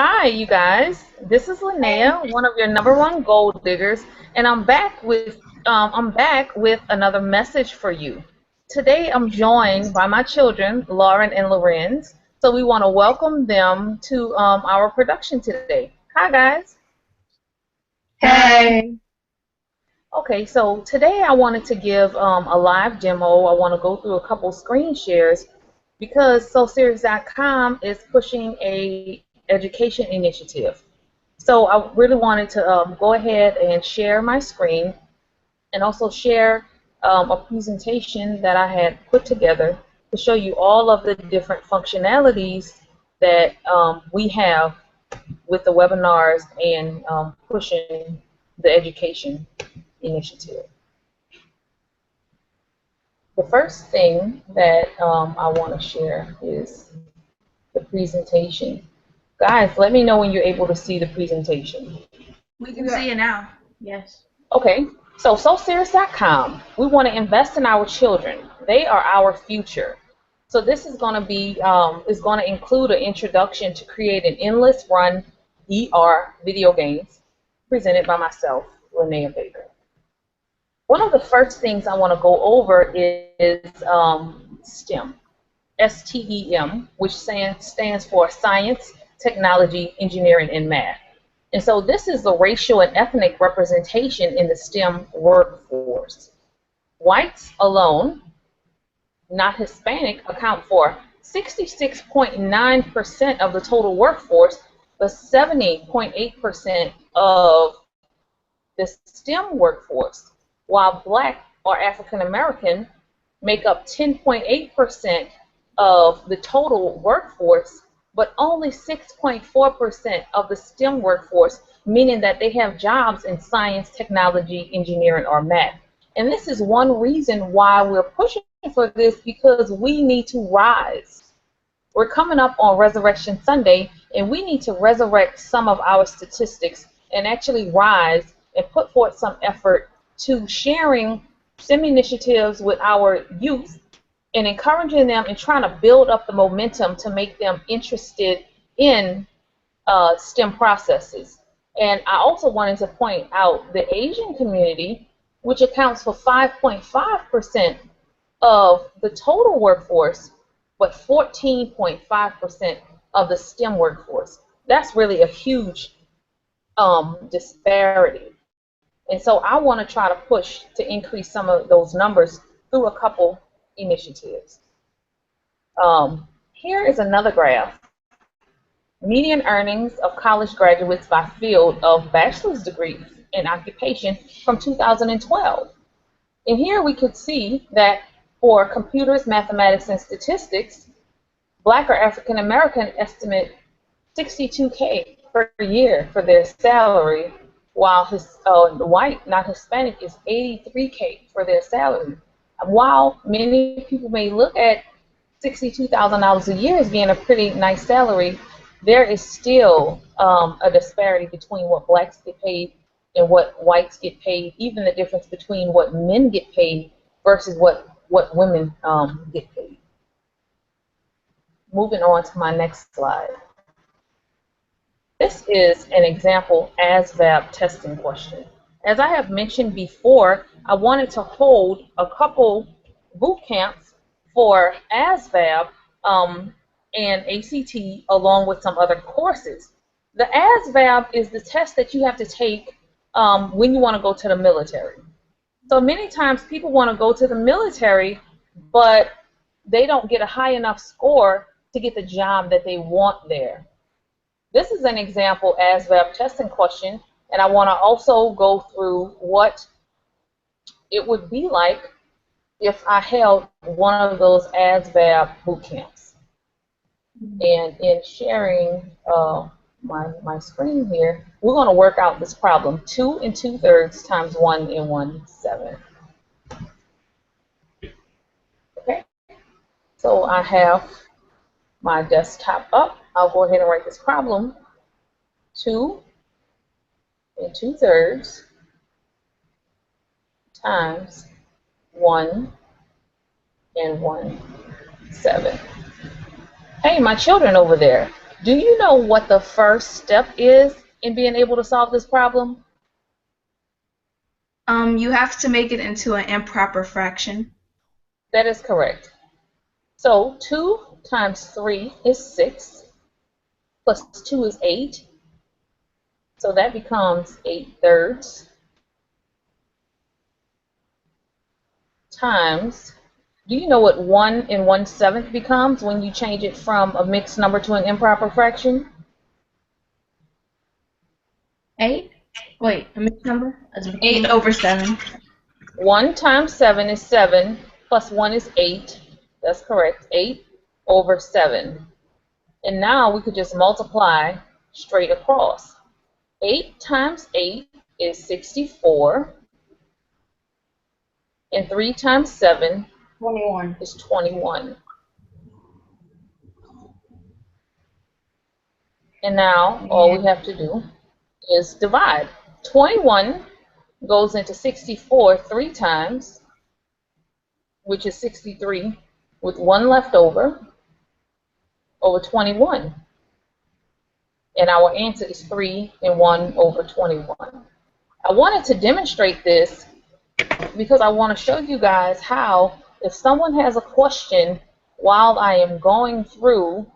Hi, you guys. This is Linnea, one of your #1 gold diggers, and I'm back with another message for you. Today, I'm joined by my children, Lauren and Lorenz. So we want to welcome them to our production today. Hi, guys. Hey. Okay, so today I wanted to give a live demo. I want to go through a couple screen shares because SoSerious.com is pushing a education initiative. So I really wanted to go ahead and share my screen and also share a presentation that I had put together to show you all of the different functionalities that we have with the webinars and pushing the education initiative. The first thing that I want to share is the presentation. Guys, let me know when you're able to see the presentation. We can see it now. Yes. Okay, so SoSerious.com, we want to invest in our children. They are our future. So this is going to include an introduction to create an endless run ER video games presented by myself, Linnea Baker. One of the first things I want to go over is STEM, STEM, which stands for Science, Technology, Engineering, and Math. And so this is the racial and ethnic representation in the STEM workforce. Whites alone, not Hispanic, account for 66.9% of the total workforce, but 70.8% of the STEM workforce, while Black or African American make up 10.8% of the total workforce, but only 6.4% of the STEM workforce, meaning that they have jobs in science, technology, engineering, or math. And this is one reason why we're pushing for this, because we need to rise. We're coming up on Resurrection Sunday, and we need to resurrect some of our statistics and actually rise and put forth some effort to sharing STEM initiatives with our youth and encouraging them and trying to build up the momentum to make them interested in STEM processes. And I also wanted to point out the Asian community, which accounts for 5.5% of the total workforce, but 14.5% of the STEM workforce. That's really a huge disparity. And so I want to try to push to increase some of those numbers through a couple initiatives. Here is another graph. Median earnings of college graduates by field of bachelor's degree in occupation from 2012. And here we could see that for computers, mathematics, and statistics, Black or African American estimate 62K per year for their salary, while white, not Hispanic, is 83K for their salary. While many people may look at $62,000 a year as being a pretty nice salary, there is still a disparity between what blacks get paid and what whites get paid, even the difference between what men get paid versus what women get paid. Moving on to my next slide. This is an example ASVAB testing question. As I have mentioned before, I wanted to hold a couple boot camps for ASVAB and ACT along with some other courses. The ASVAB is the test that you have to take when you want to go to the military. So many times people want to go to the military, but they don't get a high enough score to get the job that they want there. This is an example ASVAB testing question, and I want to also go through what it would be like if I held one of those ASVAB boot camps. And in sharing my screen here, we're going to work out this problem: 2 2/3 times 1 1/7. Okay, so I have my desktop up. I'll go ahead and write this problem: 2 2/3 times 1 1/7. Hey, my children over there, Do you know what the first step is in being able to solve this problem? You have to make it into an improper fraction. That is correct. So 2 times 3 is 6, plus 2 is 8. So that becomes 8/3 times, do you know what 1 and 1/7 becomes when you change it from a mixed number to an improper fraction? 8? Wait, a mixed number? 8/7. 1 times 7 is 7, plus 1 is 8. That's correct, 8/7. And now we could just multiply straight across. 8 times 8 is 64, and 3 times 7 21. is 21. And now all we have to do is divide. 21 goes into 64 3 times, which is 63, with 1 left over 21. And our answer is 3 and 1/21. I wanted to demonstrate this because I want to show you guys how, if someone has a question while I am going through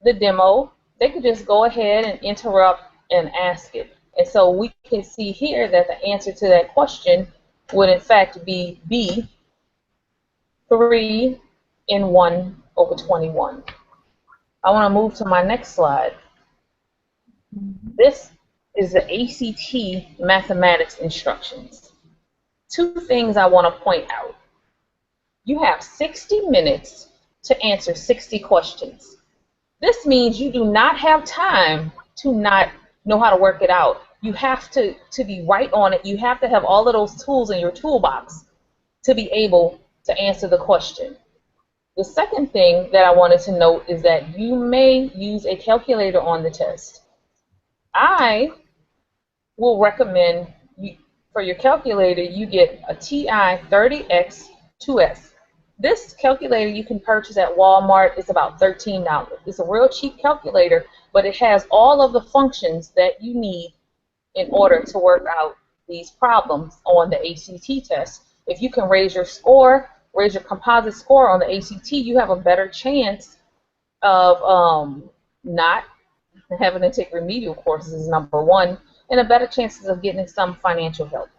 the demo, they could just go ahead and interrupt and ask it. And so we can see here that the answer to that question would in fact be B, 3 and 1/21. I want to move to my next slide. This is the ACT mathematics instructions. 2 things I want to point out. You have 60 minutes to answer 60 questions. This means you do not have time to not know how to work it out. You have to be right on it. You have to have all of those tools in your toolbox to be able to answer the question. The second thing that I wanted to note is that you may use a calculator on the test. I will recommend for your calculator you get a TI 30X2S. This calculator you can purchase at Walmart. It's about $13. It's a real cheap calculator, but it has all of the functions that you need in order to work out these problems on the ACT test. If you can raise your score, raise your composite score on the ACT, you have a better chance of not having to take remedial courses is number one, and a better chances of getting some financial help.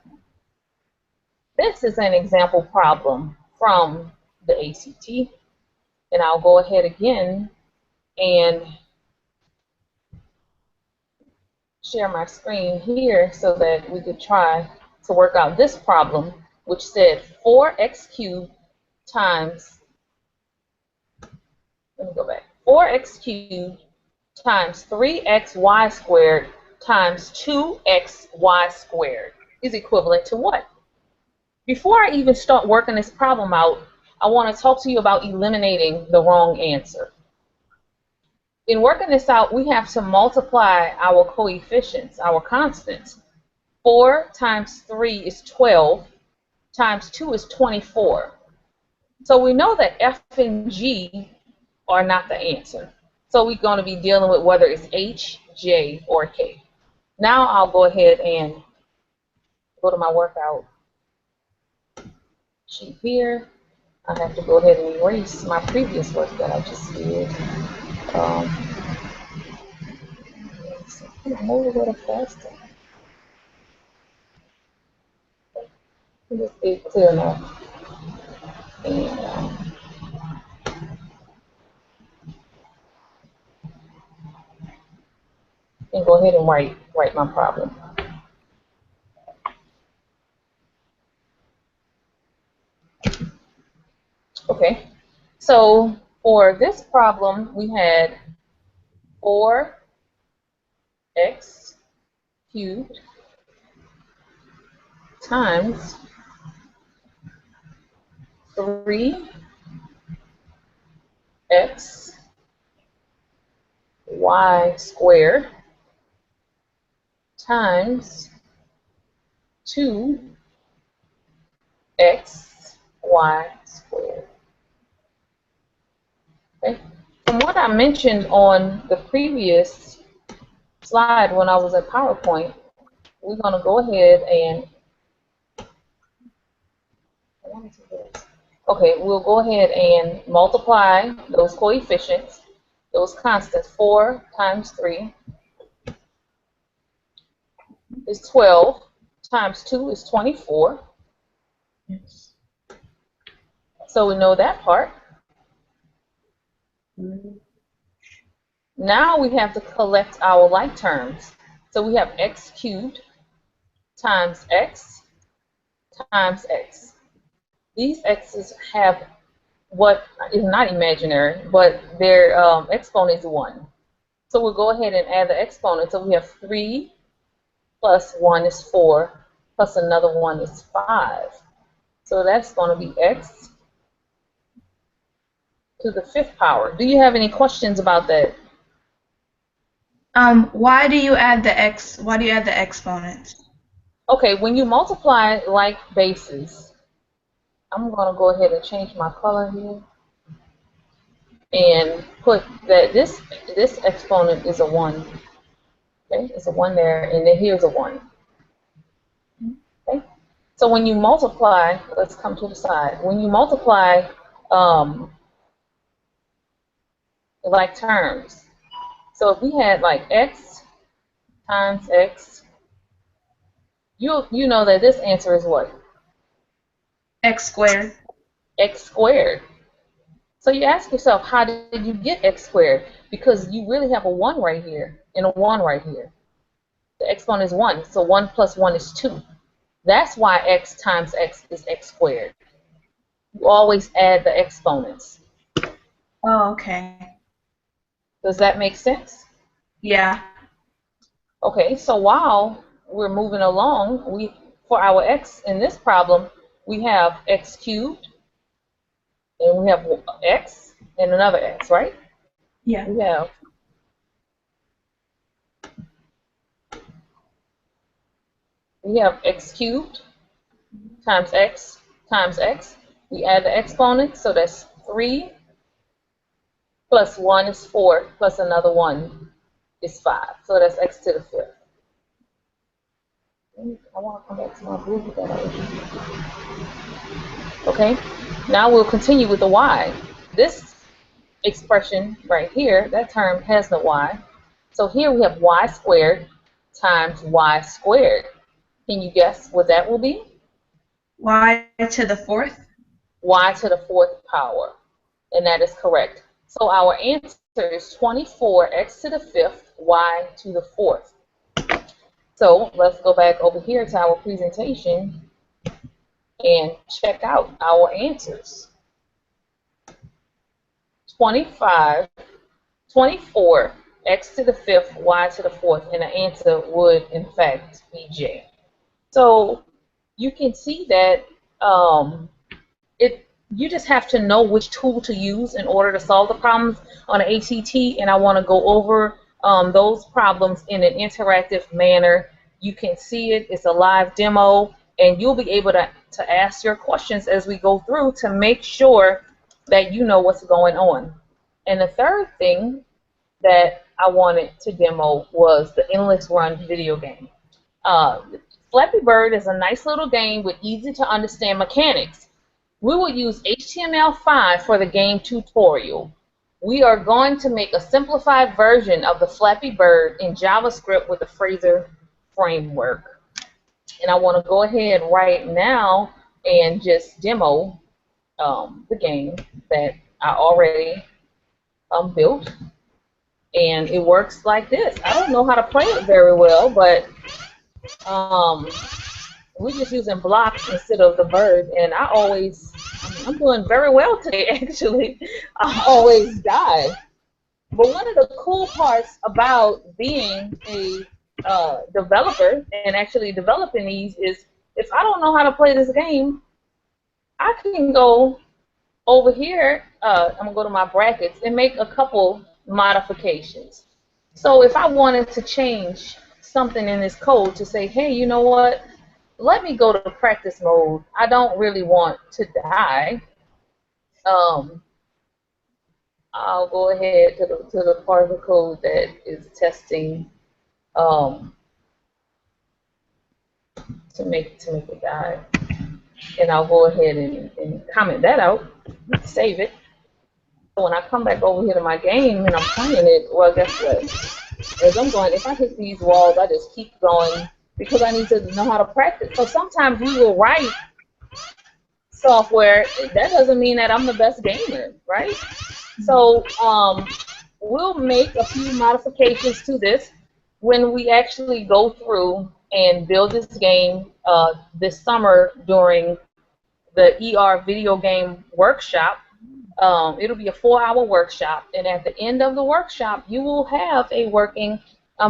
This is an example problem from the ACT, and I'll go ahead again and share my screen here so that we could try to work out this problem, which said 4x cubed times, let me go back, 4x cubed times 3xy squared times 2xy squared is equivalent to what? Before I even start working this problem out, I want to talk to you about eliminating the wrong answer. In working this out, we have to multiply our coefficients, our constants. 4 times 3 is 12, times 2 is 24. So we know that F and G are not the answer. So we're going to be dealing with whether it's H, J, or K. Now I'll go ahead and go to my workout sheet here. I have to go ahead and erase my previous work that I just did. Move a little faster. Just get clear enough. And go ahead and write my problem. Okay, so for this problem, we had 4x cubed times 3x y squared times 2x y squared. Okay, From what I mentioned on the previous slide when I was at PowerPoint, we're going to go ahead and, okay, we'll go ahead and multiply those coefficients, those constants. 4 times 3 is 12, times 2 is 24. Yes. So we know that part. Now we have to collect our like terms. So we have x cubed times x times x. These x's have what is not imaginary, but their exponent is 1. So we'll go ahead and add the exponent. So we have 3 plus 1 is 4, plus another 1 is 5. So that's going to be x to the 5th power. Do you have any questions about that? Why do you add the x? Why do you add the exponents? Okay, when you multiply like bases, I'm going to go ahead and change my color here and put that this exponent is a 1. Okay, it's a 1 there, and then here's a 1. Okay, so when you multiply, let's come to the side. When you multiply like terms, so if we had like x times x, you know that this answer is what? X squared. X squared. So you ask yourself, how did you get x squared? Because you really have a 1 right here and a 1 right here. The exponent is 1, so 1 plus 1 is 2. That's why x times x is x squared. You always add the exponents. Oh, okay. Does that make sense? Yeah. Okay, so while we're moving along, for our x in this problem, we have x cubed, and we have x and another x, right? Yeah. We have x cubed times x times x. We add the exponent, so that's 3 plus 1 is 4, plus another 1 is 5. So that's x to the 5th. I want to come back to my blue. Okay, now we'll continue with the y. This expression right here, that term has no y. So here we have y squared times y squared. Can you guess what that will be? Y to the 4th? Y to the 4th power. And that is correct. So our answer is 24 x to the 5th, y to the 4th. So let's go back over here to our presentation and check out our answers. 24 x to the 5th, y to the 4th, and the answer would in fact be J. So you can see that you just have to know which tool to use in order to solve the problems on an ACT, and I want to go over those problems in an interactive manner. You can see it, it's a live demo, and you'll be able to ask your questions as we go through to make sure that you know what's going on. And the third thing that I wanted to demo was the Endless Run video game. Flappy Bird is a nice little game with easy to understand mechanics. We will use HTML5 for the game tutorial. We are going to make a simplified version of the Flappy Bird in JavaScript with the Phrasor framework. And I want to go ahead right now and just demo the game that I already built. And it works like this. I don't know how to play it very well, but we're just using blocks instead of the bird, and I'm doing very well today, actually. I always die. But one of the cool parts about being a developer and actually developing these is if I don't know how to play this game, I can go over here, I'm going to go to my brackets and make a couple modifications. So if I wanted to change something in this code to say, hey, you know what? Let me go to practice mode. I don't really want to die. I'll go ahead to the part of the code that is testing um, to make it die. And I'll go ahead and comment that out, save it. So when I come back over here to my game and I'm playing it, well, guess what? As I'm going, if I hit these walls, I just keep going because I need to know how to practice. So sometimes we will write software. That doesn't mean that I'm the best gamer, right? So we'll make a few modifications to this when we actually go through and build this game this summer during the ER video game workshop. It'll be a 4-hour workshop, and at the end of the workshop, you will have a working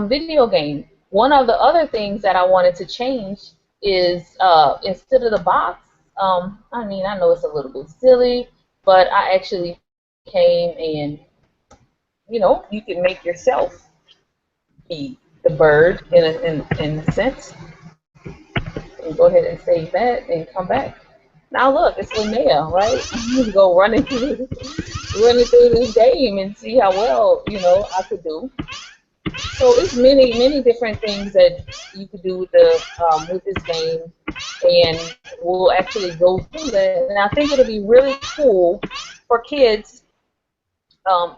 video game. One of the other things that I wanted to change is instead of the box, I mean, I know it's a little bit silly, but I actually came and, you can make yourself be the bird in a sense. And go ahead and save that and come back. Now look, it's Linea, right? I'm gonna go running through this game and see how well I could do. So it's many different things that you could do with this game, and we'll actually go through that. And I think it'll be really cool for kids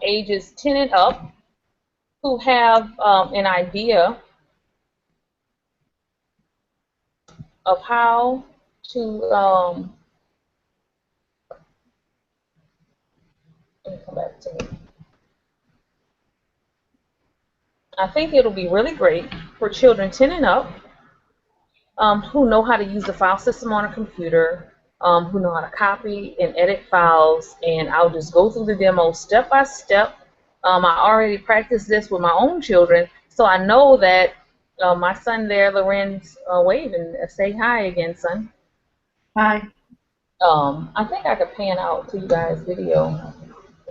ages 10 and up who have an idea of how to let me come back to me. I think it'll be really great for children 10 and up who know how to use the file system on a computer, who know how to copy and edit files, and I'll just go through the demo step by step. I already practiced this with my own children, so I know that my son there, Lorenz, waving, say hi again, son. Hi. I think I could pan out to you guys' video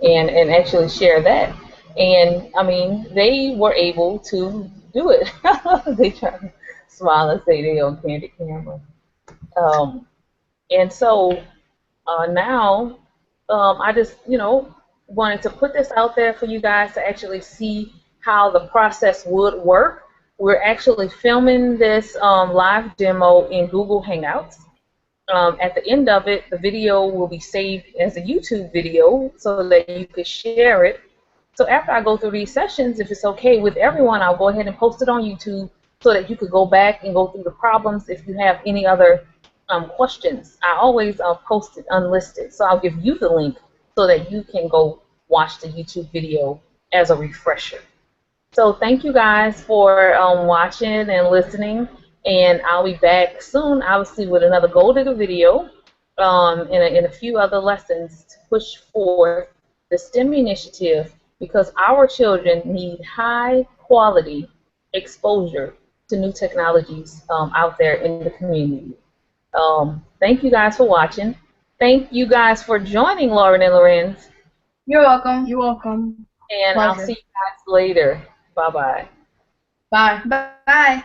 and actually share that. And I mean, they were able to do it. They try to smile and say they on candid camera. Um, and so now I just, wanted to put this out there for you guys to actually see how the process would work. We're actually filming this live demo in Google Hangouts. At the end of it, the video will be saved as a YouTube video so that you could share it. So after I go through these sessions, if it's okay with everyone, I'll go ahead and post it on YouTube so that you could go back and go through the problems if you have any other questions. I always post it unlisted, so I'll give you the link so that you can go watch the YouTube video as a refresher. So thank you guys for watching and listening, and I'll be back soon, obviously, with another Gold Digger video and a few other lessons to push forth the STEM initiative because our children need high quality exposure to new technologies out there in the community. Thank you guys for watching. Thank you guys for joining Lauren and Lorenz. You're welcome. You're welcome. And Pleasure. I'll see you guys later. Bye-bye. Bye. Bye.